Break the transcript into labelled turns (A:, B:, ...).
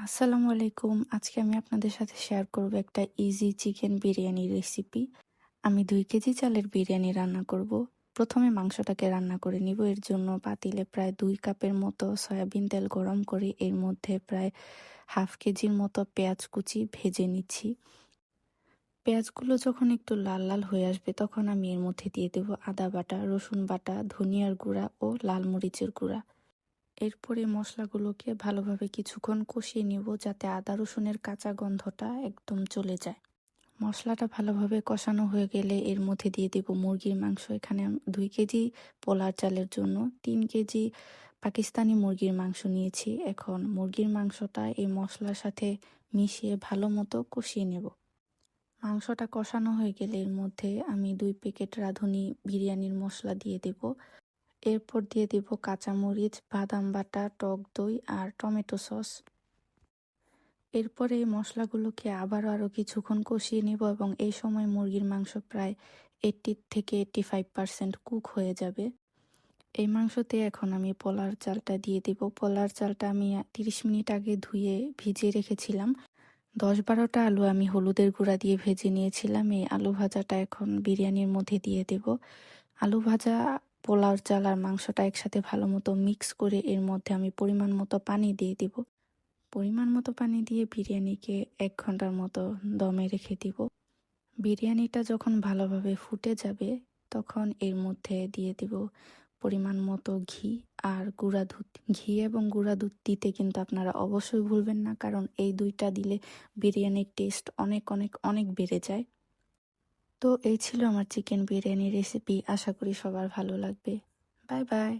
A: আসসালামু আলাইকুম। আজকে আমি আপনাদের সাথে শেয়ার করব একটা ইজি চিকেন বিরিয়ানি রেসিপি। আমি ২ কেজি চালের বিরিয়ানি রান্না করব। প্রথমে মাংসটাকে রান্না করে নিব। এর জন্য পাতিলে প্রায় ২ কাপের মতো সয়াবিন তেল গরম করে এর মধ্যে প্রায় হাফ কেজির মতো পেঁয়াজ কুচি ভেজে নিচ্ছি। পেঁয়াজগুলো যখন একটু লাল লাল হয়ে আসবে তখন আমি এর মধ্যে দিয়ে দেব আদা বাটা, রসুন বাটা, ধনিয়ার গুঁড়া ও লাল মরিচের গুঁড়া। এরপরে মশলাগুলোকে ভালোভাবে কিছুক্ষণ কষিয়ে নিব যাতে আদা রসুনের কাঁচা গন্ধটা একদম চলে যায়। মশলাটা ভালোভাবে কষানো হয়ে গেলে এর মধ্যে দিয়ে দেব মুরগির মাংস। এখানে ২ কেজি পোলার চালের জন্য ৩ কেজি পাকিস্তানি মুরগির মাংস নিয়েছি। এখন মুরগির মাংসটা এই মশলার সাথে মিশিয়ে ভালো মতো কষিয়ে নেব। মাংসটা কষানো হয়ে গেলে এর মধ্যে আমি ২ প্যাকেট রাঁধুনি বিরিয়ানির মশলা দিয়ে দেব। এরপর দিয়ে দিব কাঁচামরিচ, বাদাম বাটা, টক দই আর টমেটো সস। এরপরে এই মশলাগুলোকে আরও কিছুক্ষণ কষিয়ে নেব এবং এই সময় মুরগির মাংস প্রায় 80 থেকে 85% কুক হয়ে যাবে। এই মাংসতে এখন আমি পোলার চালটা দিয়ে দিব। পোলার চালটা আমি 30 মিনিট আগে ধুয়ে ভিজিয়ে রেখেছিলাম। ১০-১২টা আলু আমি হলুদের গুঁড়া দিয়ে ভেজে নিয়েছিলাম। এই আলু ভাজাটা এখন বিরিয়ানির মধ্যে দিয়ে দেব। আলু ভাজা, পোলাও চাল আর মাংসটা একসাথে ভালো মতো মিক্স করে এর মধ্যে আমি পরিমাণ মতো পানি দিয়ে দিব। পরিমাণ মতো পানি দিয়ে বিরিয়ানিকে ১ ঘন্টার মতো দমে রেখে দিব। বিরিয়ানিটা যখন ভালোভাবে ফুটে যাবে তখন এর মধ্যে দিয়ে দিব পরিমাণ মতো ঘি আর গুঁড়া দুধ। ঘি এবং গুঁড়া দুধ দিতে কিন্তু আপনারা অবশ্যই ভুলবেন না, কারণ এই ২টা দিলে বিরিয়ানির টেস্ট অনেক অনেক অনেক বেড়ে যায়। তো এই ছিল আমার চিকেন বিরিয়ানি রেসিপি। আশা করি সবার ভালো লাগবে। Bye bye.